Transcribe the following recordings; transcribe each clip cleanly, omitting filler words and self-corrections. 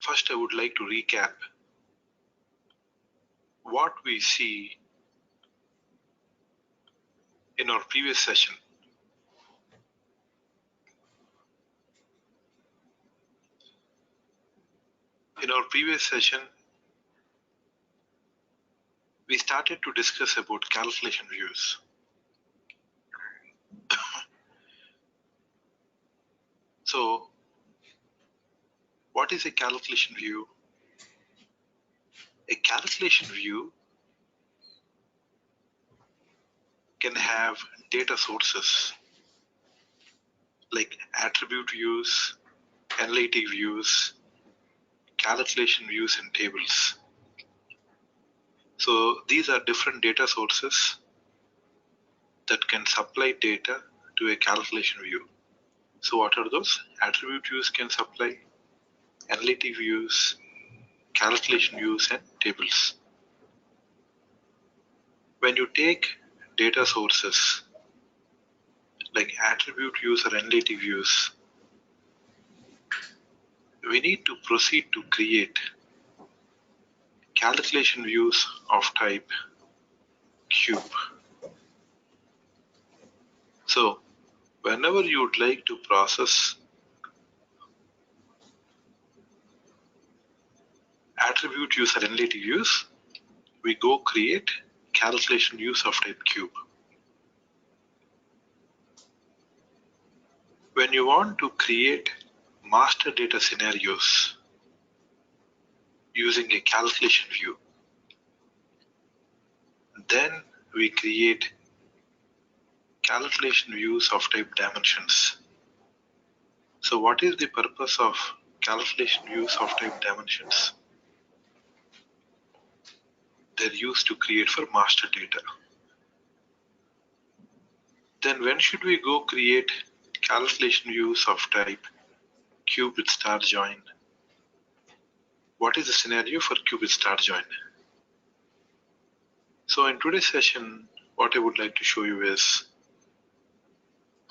First, I would like to recap what we see in our previous session. In our previous session, we started to discuss about calculation views. So, what is a calculation view? A calculation view can have data sources like attribute views, analytic views, calculation views, and tables. So these are different data sources that can supply data to a calculation view. So what are those? Attribute views can supply, analytic views, calculation views, and tables. When you take data sources like attribute views or analytic views, we need to proceed to create calculation views of type cube. So whenever you would like to process attribute views or analytic views, we go create calculation views of type cube. When you want to create master data scenarios using a calculation view, then we create calculation views of type dimensions. So what is the purpose of calculation views of type dimensions? They're used to create for master data. Then when should we go create calculation views of type cube with star join? What is the scenario for cube with star join? So in today's session, what I would like to show you is,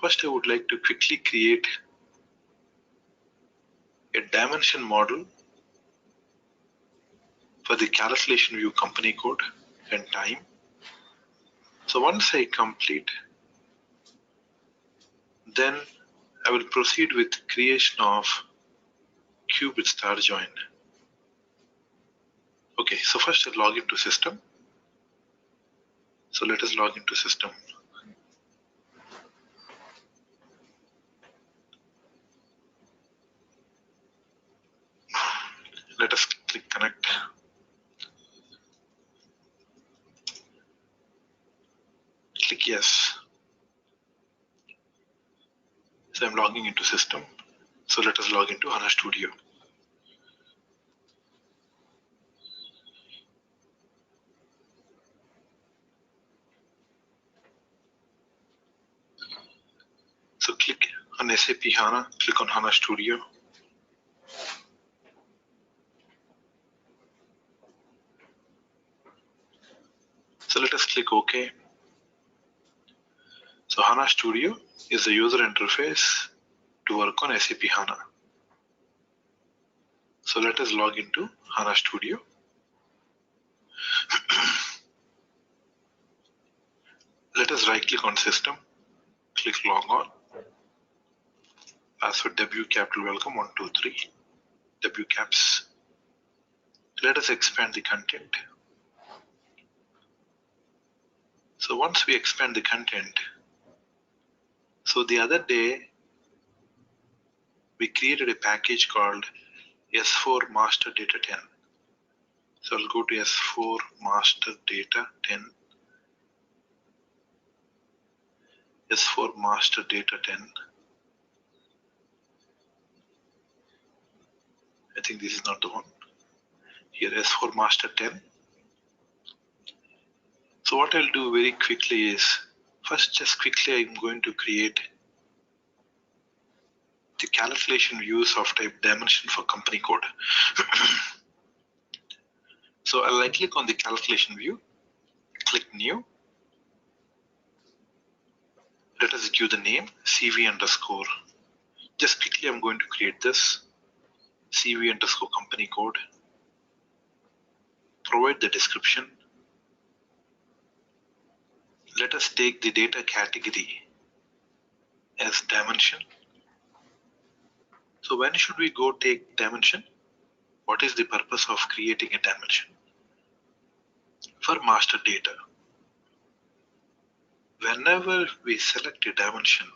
first I would like to quickly create a dimension model for the calculation view company code and time. So once I complete, then I will proceed with creation of cube with star join. Okay, so first I'll log into system. So let us log into system. Let us click connect. Click yes. So I'm logging into system. So let us log into HANA Studio. So click on SAP HANA, click on HANA Studio. So let us click OK. So HANA Studio is the user interface to work on SAP HANA. So let us log into HANA Studio. Let us right click on system, click log on. Password W capital welcome 123 W caps. Let us expand the content. So once we expand the content, so the other day we created a package called S4 Master Data 10. So I'll go to S4 Master Data 10. S4 Master Data 10. I think this is not the one. Here S4 Master 10. So what I'll do very quickly is, first just quickly I'm going to create the calculation views of type dimension for company code. So I'll right click on the calculation view, click new. Let us give the name CV underscore. Just quickly I'm going to create this. CV underscore company code, provide the description. Let us take the data category as dimension. So when should we go take dimension? What is the purpose of creating a dimension? For master data. Whenever we select a dimension,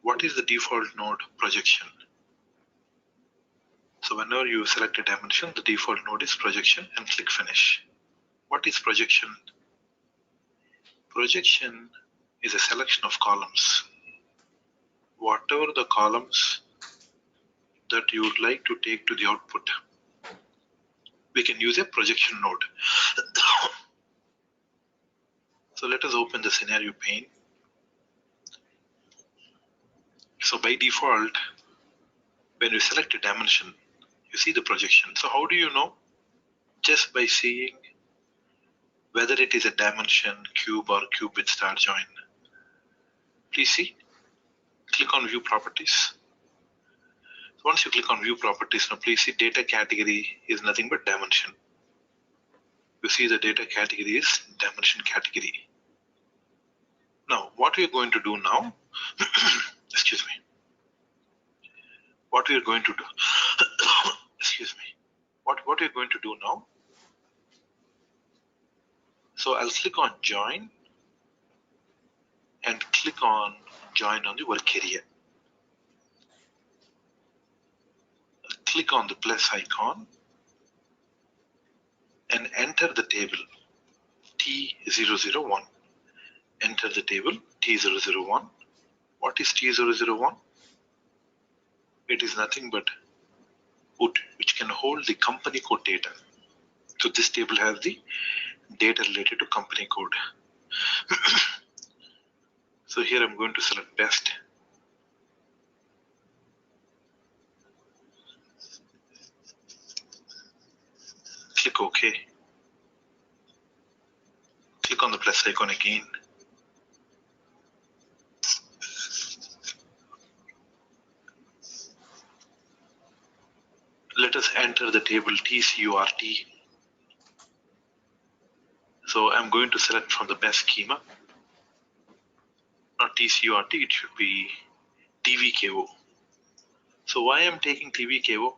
what is the default node? Projection. So whenever you select a dimension, the default node is projection and click finish. What is projection? Projection is a selection of columns. Whatever the columns that you would like to take to the output, we can use a projection node. So let us open the scenario pane. So by default, when you select a dimension, you see the projection. So how do you know? Just by seeing whether it is a dimension, cube, or cube with star join. Please see, click on view properties. Once you click on view properties, now please see data category is nothing but dimension. You see the data category is dimension category. Now, what we are going to do now, excuse me, what we are going to do, excuse me, what we are going to do now, so I'll click on join and click on join on the work area. Click on the plus icon and enter the table T001. Enter the table T001. What is T001? It is nothing but put which can hold the company code data. So this table has the data related to company code. So here I'm going to select best. Click OK. Click on the plus icon again. Let us enter the table TCURT. So I'm going to select from the best schema. Not TCURT, it should be TVKO. So why I'm taking TVKO?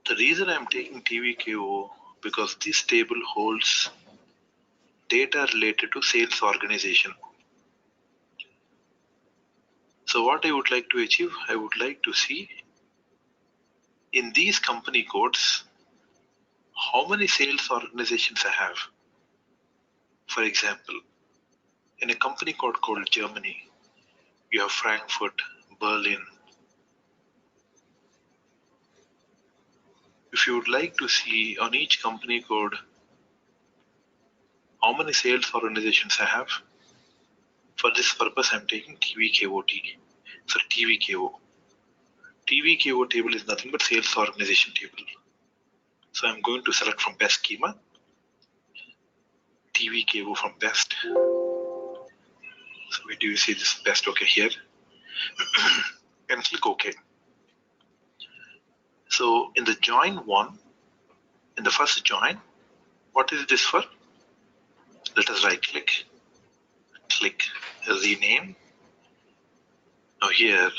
The reason I'm taking TVKO because this table holds data related to sales organization. So what I would like to achieve, I would like to see in these company codes, how many sales organizations I have. For example, in a company code called Germany, you have Frankfurt, Berlin. If you would like to see on each company code how many sales organizations I have, for this purpose I'm taking TVKOT. So TVKO. TVKO table is nothing but sales organization table. So I'm going to select from best schema, TVKO from best. So where do you see this best? Okay, here. And click OK. So in the join one, in the first join, what is this for? Let us right click, click rename. Now here,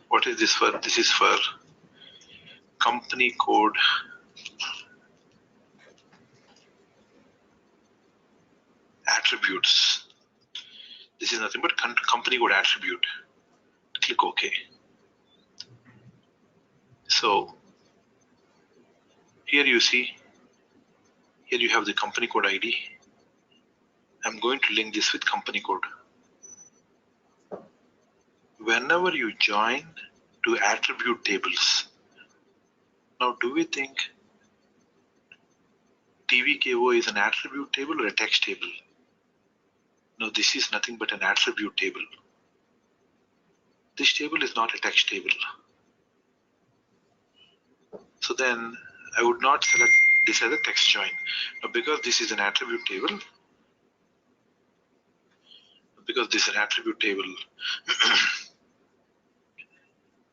what is this for? This is for company code attributes. This is nothing but company code attribute. Click OK. So here you see, here you have the company code ID. I'm going to link this with company code. Whenever you join to attribute tables, now do we think TVKO is an attribute table or a text table? No, this is nothing but an attribute table. This table is not a text table. So then I would not select this as a text join. Now because this is an attribute table,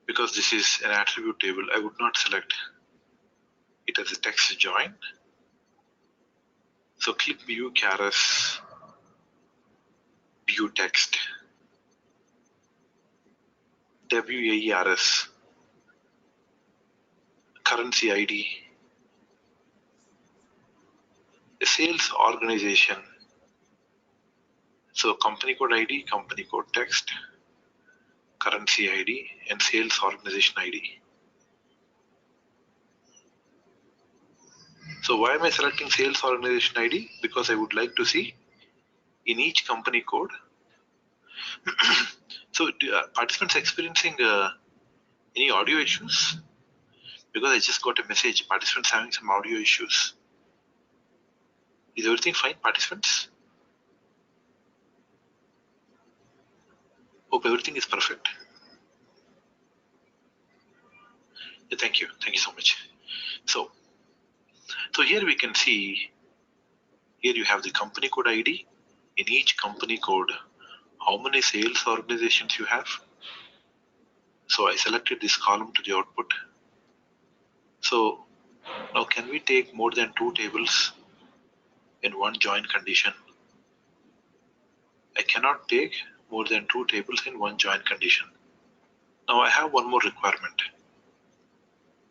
because because this is an attribute table, I would not select it as a text join. So click view caras, view text, WAERS, currency ID, a sales organization. So company code ID, company code text, currency ID, and sales organization ID. So why am I selecting sales organization ID? Because I would like to see in each company code. So participants experiencing any audio issues? Because I just got a message, participants having some audio issues. Is everything fine, participants? Hope everything is perfect. Yeah, thank you so much. So here we can see, here you have the company code ID. In each company code, how many sales organizations you have. So I selected this column to the output. So now can we take more than 2 tables in one join condition? I cannot take more than 2 tables in one join condition. Now I have one more requirement.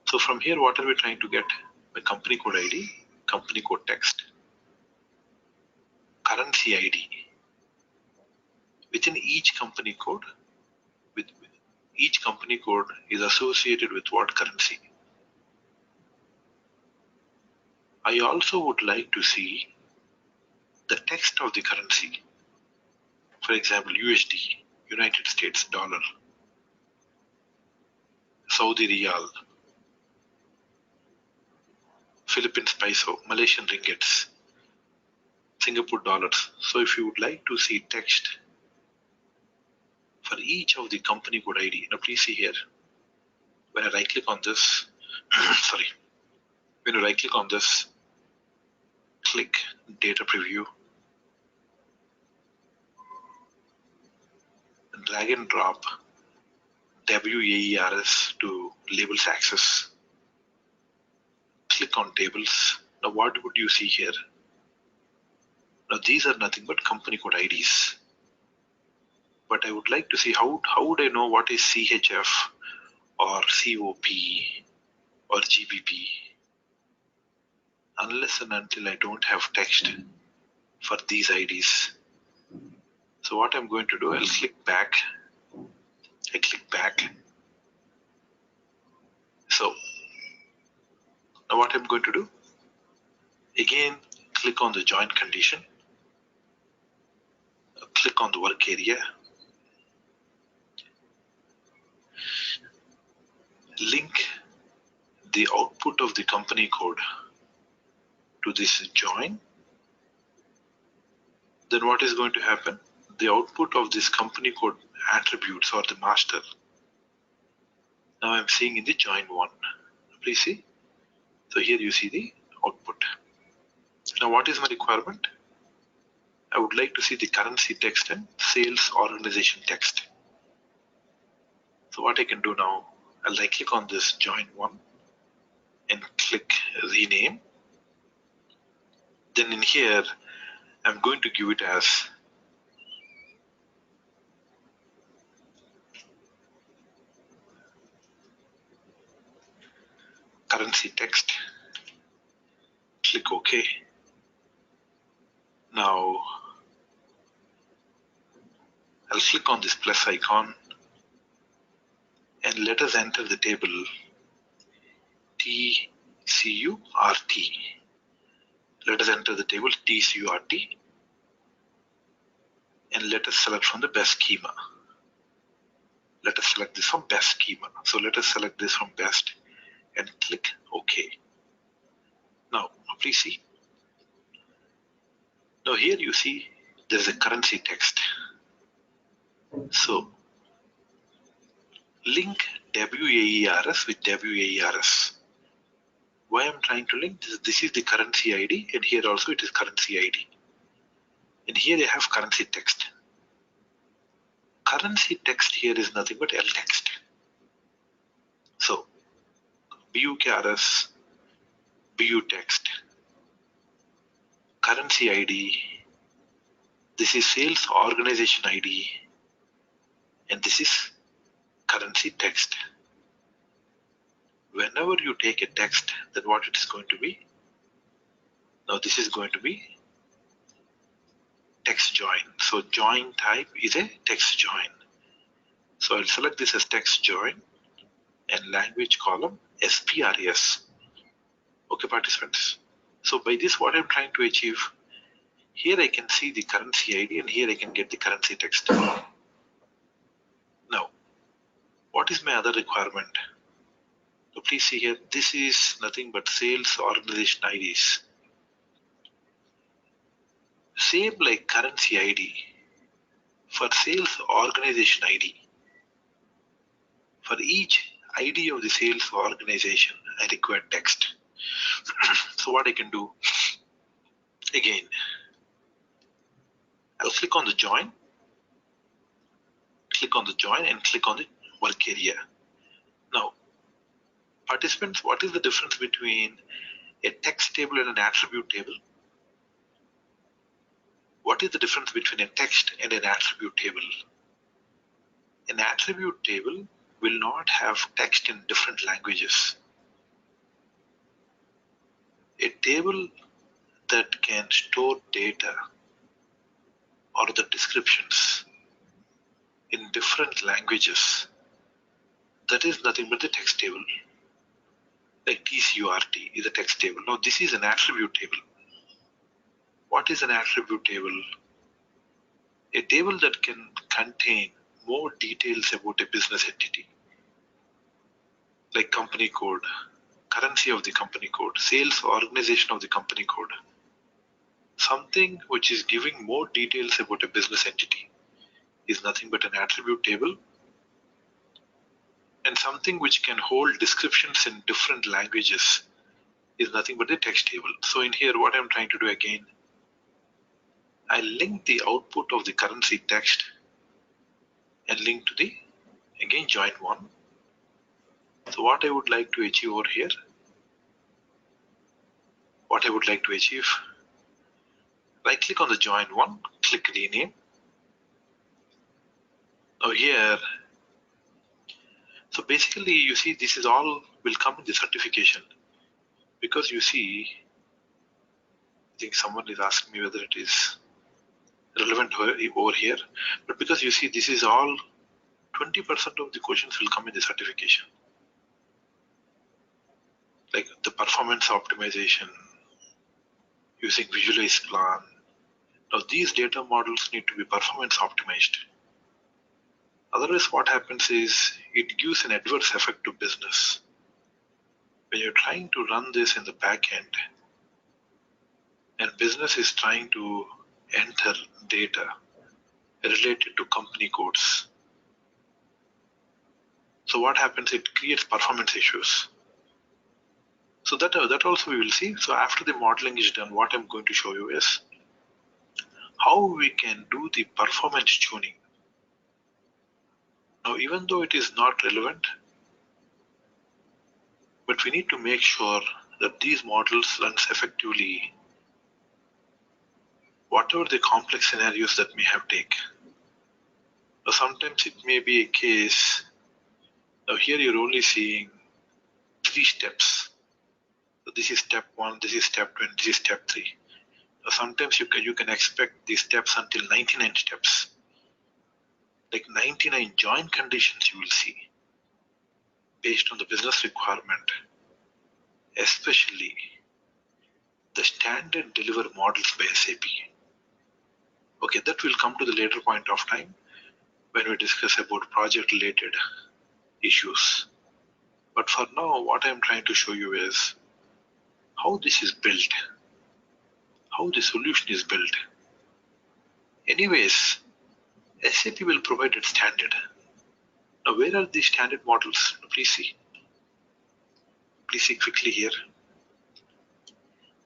So from here, what are we trying to get? The company code ID, company code text, currency ID. Within each company code, with each company code is associated with what currency. I also would like to see the text of the currency. For example, USD, United States dollar, Saudi riyal, Philippines peso, Malaysian ringgits, Singapore dollars. So if you would like to see text for each of the company code ID, now please see here, when I right click on this, sorry, when you right click on this, click data preview, and drag and drop WAERS to labels access. Click on tables. Now what would you see here? Now these are nothing but company code IDs. But I would like to see how would I know what is CHF or COP or GBP unless and until I don't have text for these IDs. So what I'm going to do, I'll click back. I click back. So now what I'm going to do, again click on the join condition, click on the work area, link the output of the company code to this join. Then what is going to happen? The output of this company code attributes or the master. Now I'm seeing in the join one. Please see. So here you see the output. Now what is my requirement? I would like to see the currency text and sales organization text. So what I can do now, I'll right click on this join one and click rename. Then in here, I'm going to give it as currency text. Click OK. Now I'll click on this plus icon and let us enter the table TCURT. Let us enter the table TCURT and let us select from the best schema. Let us select this from best schema. So let us select this from best and click OK. Now please see. Now here you see there is a currency text. So link WAERS with WAERS. Why I'm trying to link this? This is the currency ID, and here also it is currency ID. And here I have currency text. Currency text here is nothing but L text. BUKRS, BU text, currency ID, this is sales organization ID, and this is currency text. Whenever you take a text, then what it is going to be? Now this is going to be text join. So join type is a text join. So I'll select this as text join and language column SPRS. Okay, participants. So by this, what I'm trying to achieve, here I can see the currency ID and here I can get the currency text. Now, what is my other requirement? So please see here, this is nothing but sales organization IDs. Same like currency ID, for sales organization ID, for each ID of the sales organization, I require text. So what I can do, again, I'll click on the join and click on the work area. Now, participants, what is the difference between a text table and an attribute table? What is the difference between a text and an attribute table? An attribute table will not have text in different languages. A table that can store data or the descriptions in different languages, that is nothing but the text table. Like TCURT is a text table. Now this is an attribute table. What is an attribute table? A table that can contain more details about a business entity, like company code, currency of the company code, sales organization of the company code. Something which is giving more details about a business entity is nothing but an attribute table, and something which can hold descriptions in different languages is nothing but a text table. So in here, what I'm trying to do again, I link the output of the currency text and link to the, again, join one. So what I would like to achieve over here, right click on the join one, click rename. Now here, so basically you see this is all will come in the certification, because you see, I think someone is asking me whether it is relevant over here, but because you see this is all 20% of the questions will come in the certification, like the performance optimization using visualize plan. Now these data models need to be performance optimized. Otherwise what happens is it gives an adverse effect to business. When you're trying to run this in the back end and business is trying to enter data related to company codes, so what happens, it creates performance issues. So that also we will see. So after the modeling is done, what I'm going to show you is how we can do the performance tuning. Now, even though it is not relevant, but we need to make sure that these models runs effectively, whatever the complex scenarios that we have take. Now, sometimes it may be a case, now here you're only seeing 3 steps. So this is step 1, this is step 2, and this is step 3. Now, sometimes you can expect these steps until 99 steps. Like 99 join conditions you will see based on the business requirement, especially the standard deliver models by SAP. Okay, that will come to the later point of time when we discuss about project related issues. But for now, what I'm trying to show you is how this is built, how the solution is built. Anyways, SAP will provide its standard. Now, where are these standard models? Please see. Please see quickly here.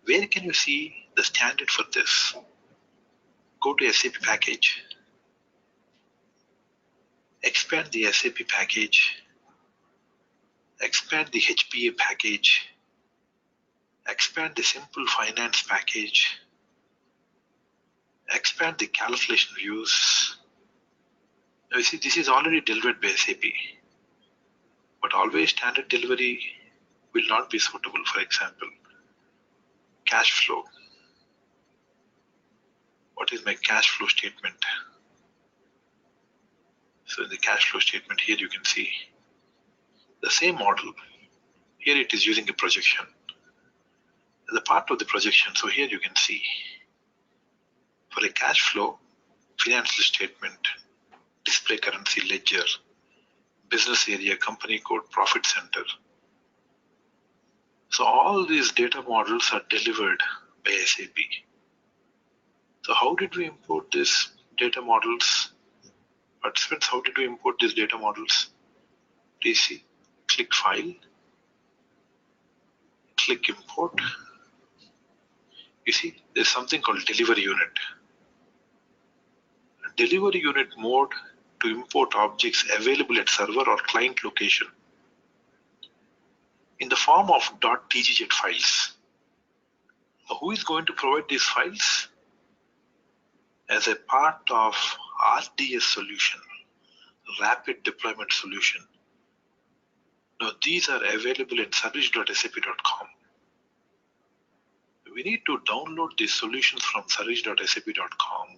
Where can you see the standard for this? Go to SAP package, expand the SAP package, expand the HPA package, expand the simple finance package, expand the calculation views. Now you see, this is already delivered by SAP, but always standard delivery will not be suitable. For example, cash flow. What is my cash flow statement? So in the cash flow statement here you can see the same model. Here it is using a projection. The part of the projection, so here you can see for a cash flow, financial statement, display currency ledger, business area, company code, profit center. So all these data models are delivered by SAP. So how did we import these data models? Participants, how did we import these data models? Please see, click File, click Import. You see, there's something called Delivery Unit. Delivery unit mode to import objects available at server or client location in the form of .tgz files. Now, who is going to provide these files? As a part of RDS solution, Rapid Deployment Solution. Now, these are available in service.sap.com. We need to download these solutions from service.sap.com,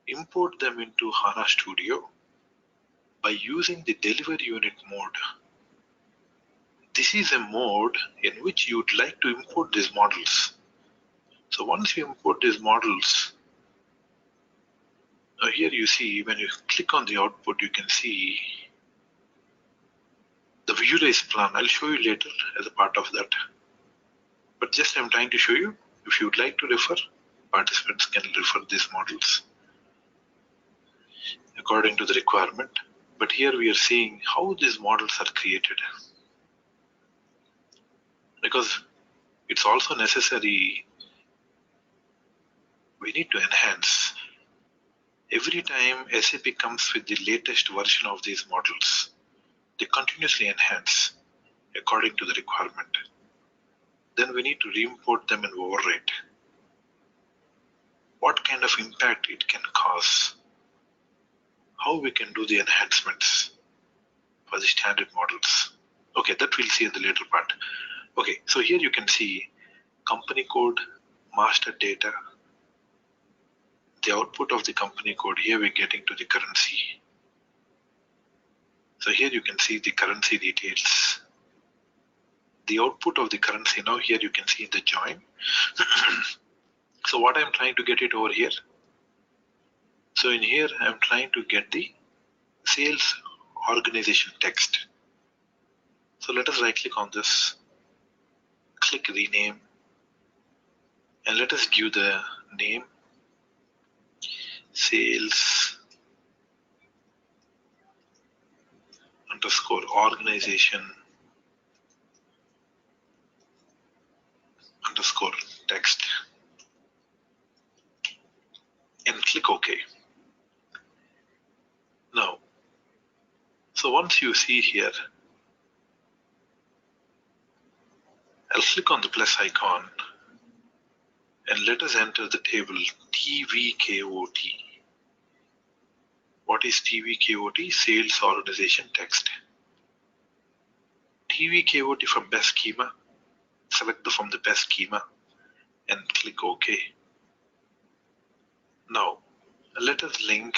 import them into HANA Studio by using the delivery unit mode. This is a mode in which you would like to import these models. So once you import these models, now here you see when you click on the output, you can see the visualize plan. I'll show you later as a part of that. But just I'm trying to show you. If you would like to refer, participants can refer these models according to the requirement. But here we are seeing how these models are created. Because it's also necessary, we need to enhance. Every time SAP comes with the latest version of these models, they continuously enhance according to the requirement. Then we need to re-import them and overwrite. What kind of impact it can cause? How we can do the enhancements for the standard models. Okay, that we'll see in the later part. Okay, so here you can see company code, master data, the output of the company code. Here we're getting to the currency. So here you can see the currency details. The output of the currency. Now here you can see the join. So what I'm trying to get it over here. So in here I'm trying to get the sales organization text. So let us right click on this, click rename, and let us give the name sales underscore organization underscore text and click OK. Now, so once you see here, I'll click on the plus icon and let us enter the table TVKOT. What is TVKOT? Sales organization text. TVKOT from best schema. Select from the best schema and click OK. Now, let us link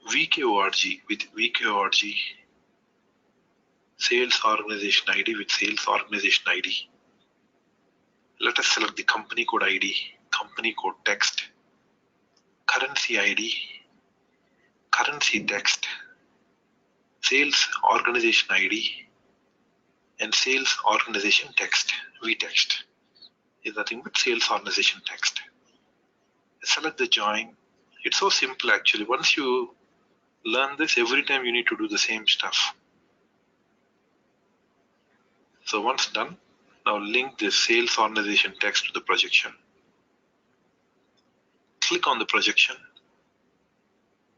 VKORG with VKORG, sales organization ID with sales organization ID. Let us select the company code ID, company code text, currency ID, currency text, sales organization ID, and sales organization text, vtext. Is nothing but sales organization text. Select the join. It's so simple actually. Once you learn this, every time you need to do the same stuff. So once done, now link the sales organization text to the projection. Click on the projection.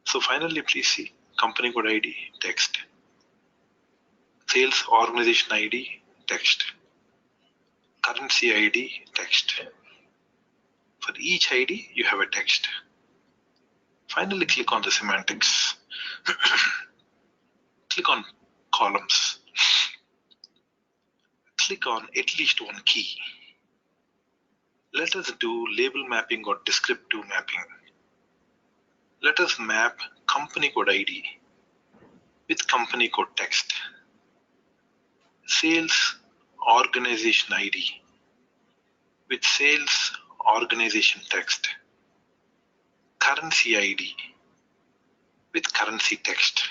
So finally, please see company code ID text. Sales organization ID, text. Currency ID, text. For each ID, you have a text. Finally, click on the semantics. Click on columns. Click on at least one key. Let us do label mapping or descriptive mapping. Let us map company code ID with company code text. Sales organization ID with sales organization text. Currency ID with currency text.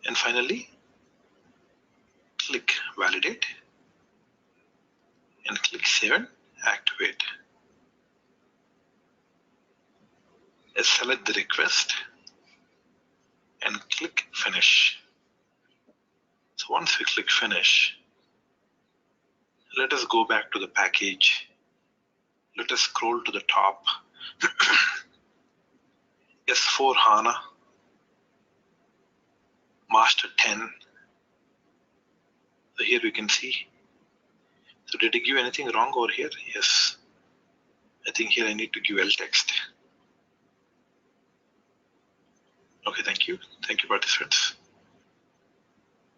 And finally, click validate and click save and activate. Let's select the request and click finish. So once we click finish, let us go back to the package. Let us scroll to the top. S4 HANA Master 10. So here we can see. So did I give anything wrong over here? Yes. I think here I need to give L text. Okay, thank you. Thank you, participants.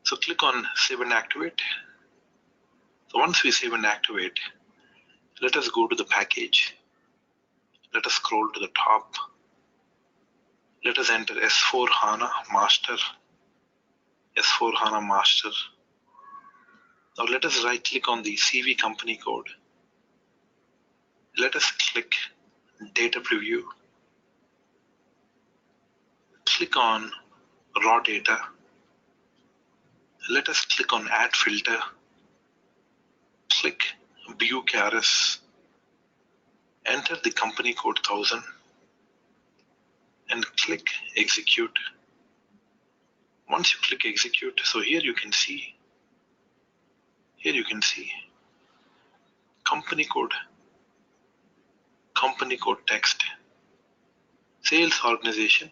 So click on save and activate. So once we save and activate, let us go to the package. Let us scroll to the top. Let us enter S4 HANA Master. S4 HANA Master. Now let us right click on the CV company code. Let us click data preview. Click on raw data. Let us click on add filter. Click view KRS. Enter the company code 1000 and click execute. Once you click execute, so here you can see company code text, sales organization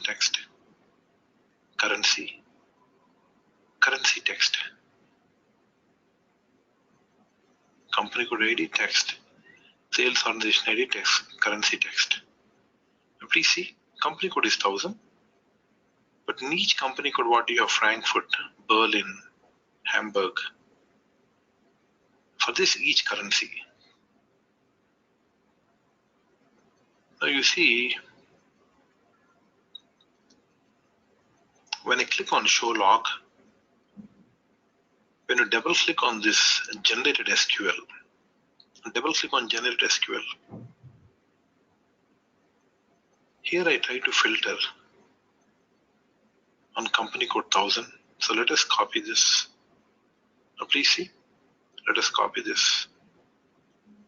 text, currency text, company code ID text, sales organization ID text, currency text. Now please see, company code is 1000, but in each company code, what do you have? Frankfurt, Berlin, Hamburg. For this, each currency. Now you see, when I click on show log, when you double click on this generated SQL, here I try to filter on company code 1000. So let us copy this. Now please see, let us copy this.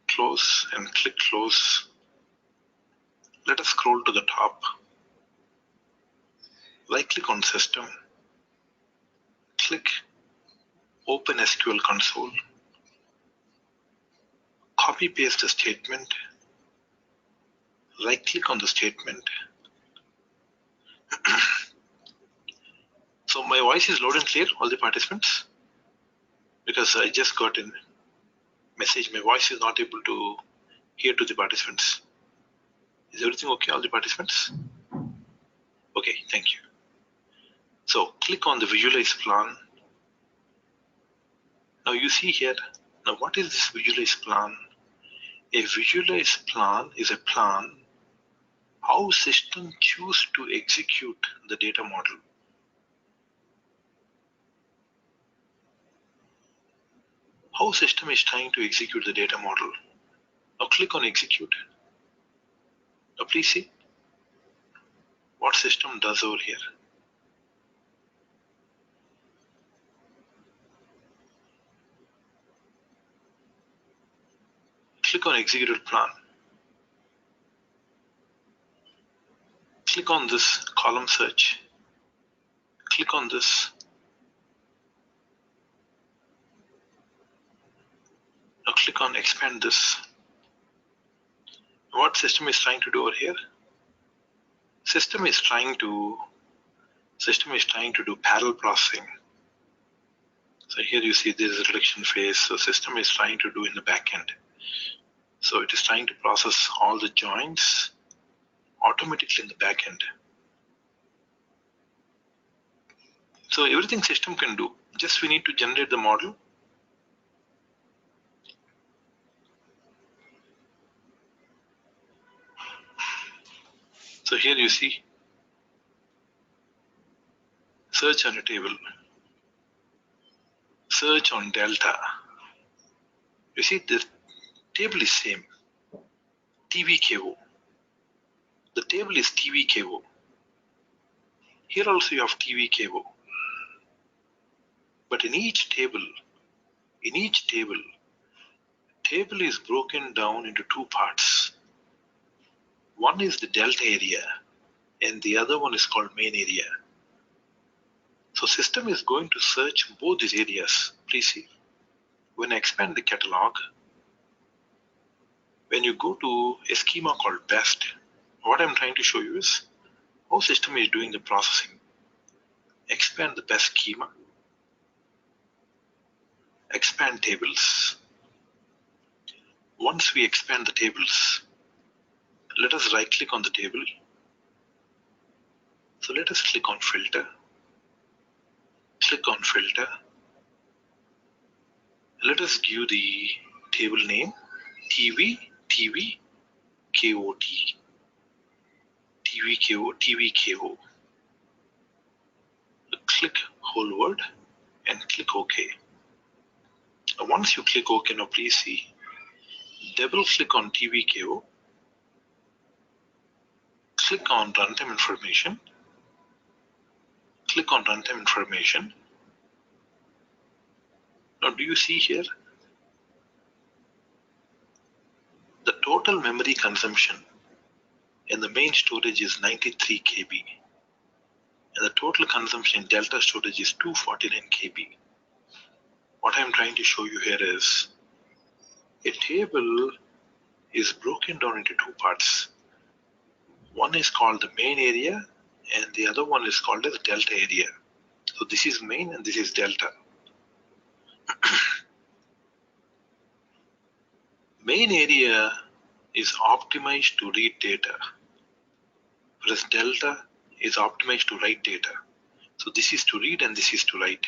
Close and click close. Let us scroll to the top. Right click on system. Click open SQL console. Copy paste the statement. Right click on the statement. So my voice is loud and clear, all the participants? Because I just got a message, my voice is not able to hear to the participants. Is everything okay, all the participants? Okay, thank you. So click on the visualize plan. Now you see here, now what is this visualize plan? A visualize plan is a plan how system choose to execute the data model. How system is trying to execute the data model. Now click on execute. Now please see what system does over here. Click on executed plan. Click on this column search. Click on this. Now click on expand this. What system is trying to do over here? System is trying to do parallel processing. So here you see this is a reduction phase. So system is trying to do in the back end. So it is trying to process all the joins automatically in the back end. So everything system can do. Just we need to generate the model. So here you see search on a table, search on delta. You see the table is same, TVKO. The table is TVKO. Here also you have TVKO. But in each table is broken down into two parts. One is the delta area and the other one is called main area. So system is going to search both these areas. Please see, when I expand the catalog, when you go to a schema called best, what I'm trying to show you is how system is doing the processing. Expand the best schema, expand tables. Once we expand the tables, let us right click on the table. So let us click on filter, let us give the table name TVKOT. Click whole word and click OK. Now once you click OK, now please see, double click on TVKO, click on runtime information, Now do you see here? The total memory consumption in the main storage is 93 KB. And the total consumption in delta storage is 249 KB. What I'm trying to show you here is a table is broken down into two parts. One is called the main area and the other one is called as delta area. So this is main and this is delta. Main area is optimized to read data, whereas delta is optimized to write data. So this is to read and this is to write.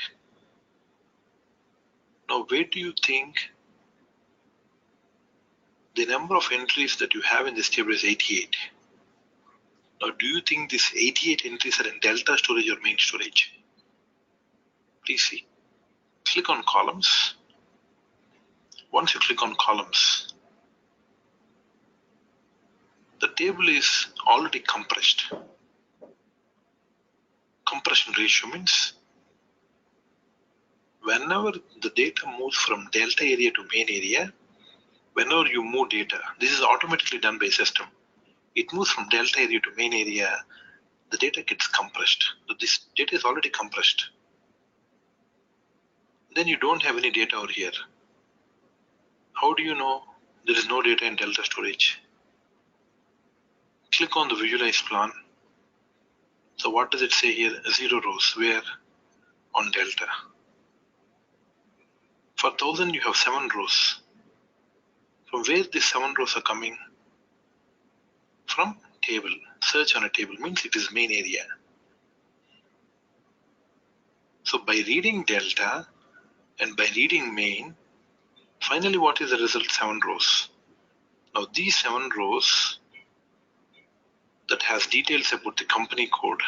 Now where do you think the number of entries that you have in this table is 88? Now do you think these 88 entries are in delta storage or main storage? Please see. Click on columns. Once you click on columns, the table is already compressed. Compression ratio means whenever the data moves from delta area to main area, whenever you move data, this is automatically done by system. It moves from delta area to main area, the data gets compressed. So this data is already compressed. Then you don't have any data over here. How do you know there is no data in delta storage? Click on the visualize plan. So what does it say here? 0 rows. Where? On delta. For 1000 you have 7 rows. From where these 7 rows are coming? From table. Search on a table means it is main area. So by reading delta and by reading main, finally what is the result? 7 rows. Now these 7 rows that has details about the company code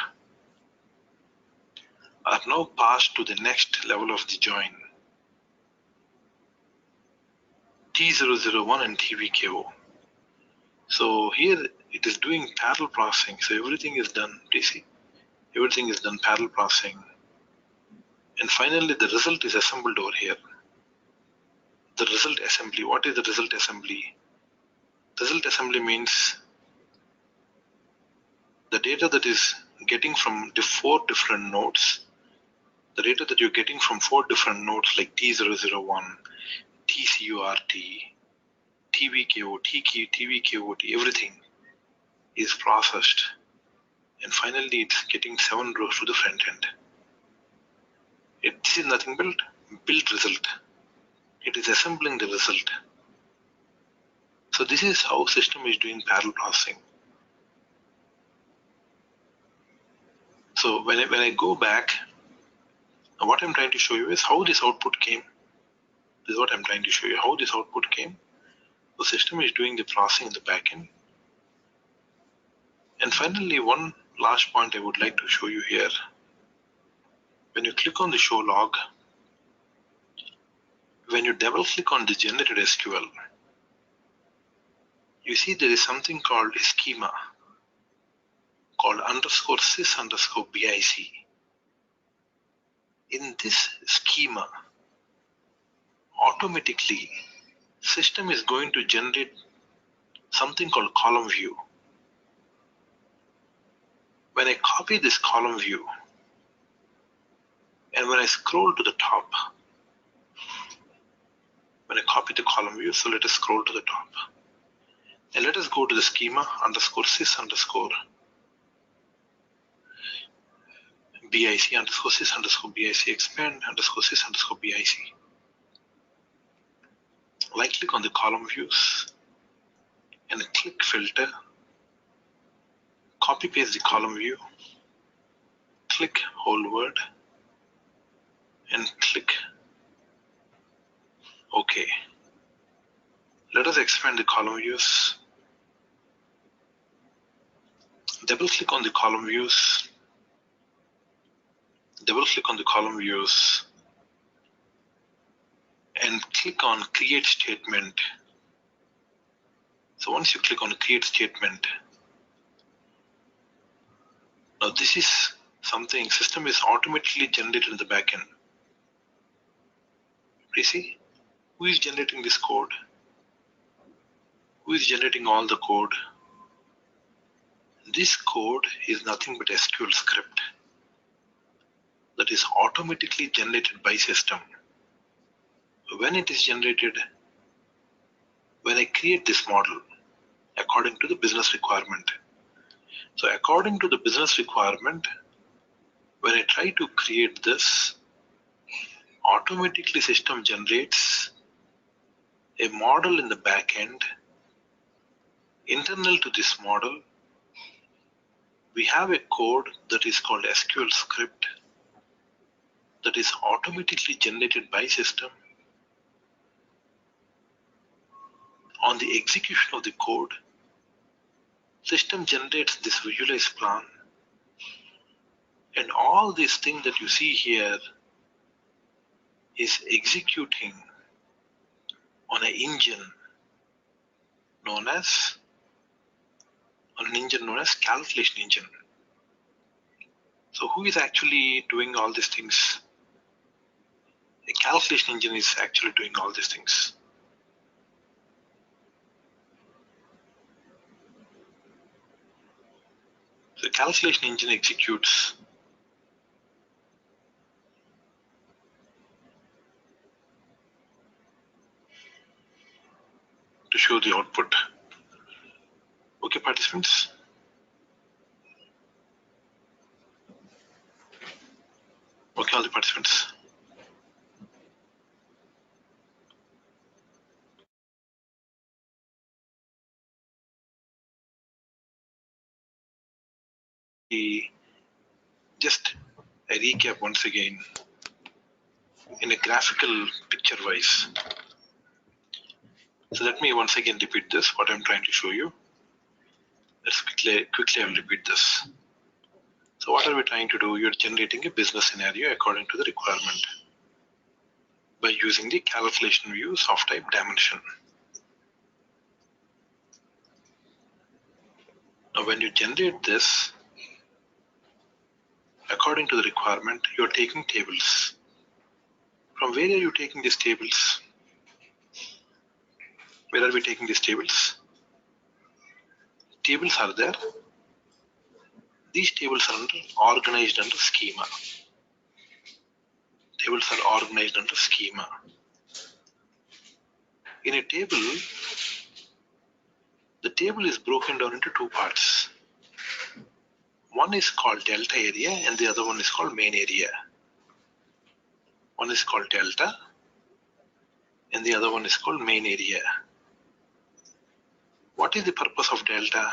are now passed to the next level of the join. T001 and TVKO. So here it is doing parallel processing. So everything is done, do you see? Everything is done parallel processing. And finally the result is assembled over here. The result assembly. What is the result assembly? Result assembly means the data that is getting from the 4 different nodes, the data that you're getting from 4 different nodes like T001, TCURT, TVKO, TVKOT, everything is processed and finally it's getting 7 rows to the front end. This is nothing but build result. It is assembling the result. So this is how system is doing parallel processing. So when I go back, what I'm trying to show you is how this output came. This is what I'm trying to show you, how this output came. The system is doing the processing in the backend. And finally, one last point I would like to show you here. When you click on the show log, when you double click on the generated SQL, you see there is something called a schema called _sys_bic. In this schema, automatically system is going to generate something called column view. When I copy this column view and when I scroll to the top, when I copy the column view, so let us scroll to the top and let us go to the schema _sys_bic expand _sys_bic. Right click on the column views and click filter, copy paste the column view, click whole word and click OK. Let us expand the column views. Double click on the column views. Double click on the column views and click on create statement. So once you click on create statement, now this is something system is automatically generated in the backend. You see, who is generating this code? Who is generating all the code? This code is nothing but SQL script that is automatically generated by system. When it is generated, when I create this model according to the business requirement. So according to the business requirement, when I try to create this, automatically system generates a model in the back end. Internal to this model, we have a code that is called SQL script that is automatically generated by system. On the execution of the code, system generates this visualized plan, and all these things that you see here is executing on an engine known as calculation engine. So who is actually doing all these things? A calculation engine is actually doing all these things. The calculation engine executes to show the output. Okay, participants? Okay, all the participants. Just a recap once again in a graphical picture wise. So let me once again repeat this, what I'm trying to show you. Let's quickly I will repeat this. So what are we trying to do? You're generating a business scenario according to the requirement by using the calculation views of type dimension. Now when you generate this, according to the requirement, you're taking tables. From where are you taking these tables? Where are we taking these tables? Tables are there. These tables are organized under schema. Tables are organized under schema. In a table, the table is broken down into two parts. One is called delta area and the other one is called main area. One is called delta and the other one is called main area. What is the purpose of delta?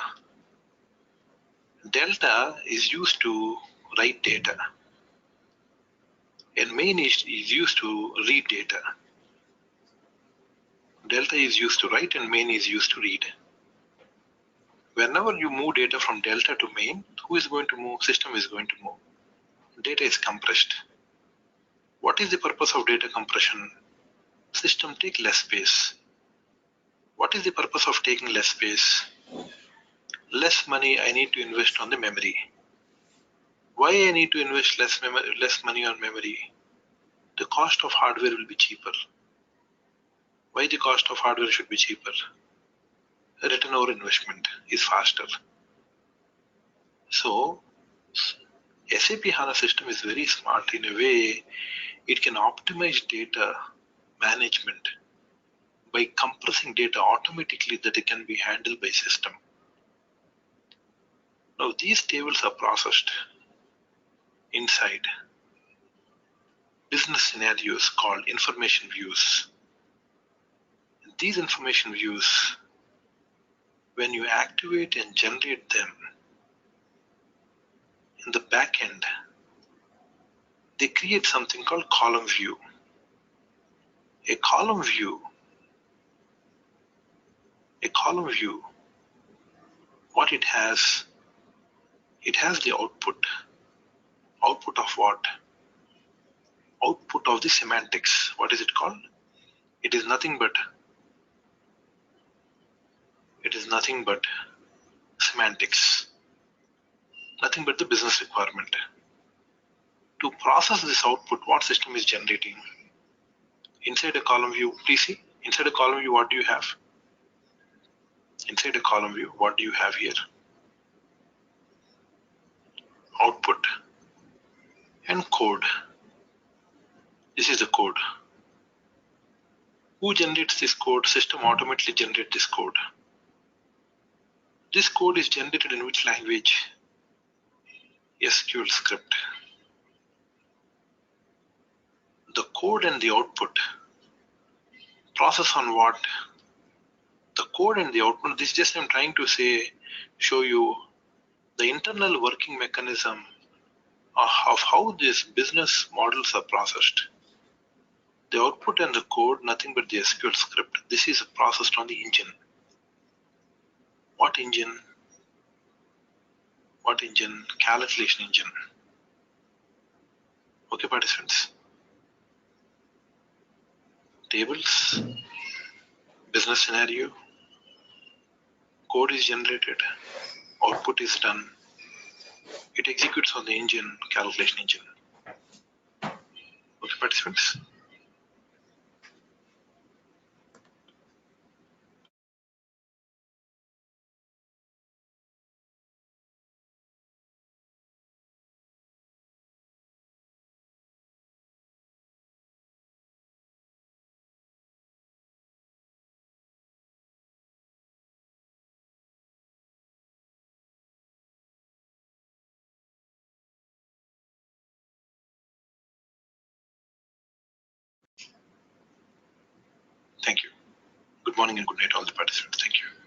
Delta is used to write data and main is used to read data. Delta is used to write and main is used to read. Whenever you move data from delta to main, who is going to move? System is going to move. Data is compressed. What is the purpose of data compression? System take less space. What is the purpose of taking less space? Less money I need to invest on the memory. Why I need to invest less money on memory? The cost of hardware will be cheaper. Why the cost of hardware should be cheaper? Return over investment is faster. So SAP HANA system is very smart in a way. It can optimize data management by compressing data automatically that it can be handled by system. Now these tables are processed inside business scenarios called information views. These information views, when you activate and generate them in the back end, they create something called column view. A column view, what it has the output. Output of what? Output of the semantics. What is it called? It is nothing but semantics. Nothing but the business requirement. To process this output, what system is generating? Inside a column view, please see. Inside a column view, what do you have? Inside a column view, what do you have here? Output and code. This is the code. Who generates this code? System automatically generates this code. This code is generated in which language? SQL script. The code and the output process on what? The code and the output. This is just I'm trying to show you the internal working mechanism of how these business models are processed. The output and the code, nothing but the SQL script. This is processed on the engine. What engine? What engine? Calculation engine. Okay, participants. Tables, business scenario, code is generated, output is done. It executes on the engine, calculation engine. Okay, participants. Thank you. Good morning and good night, all the participants. Thank you.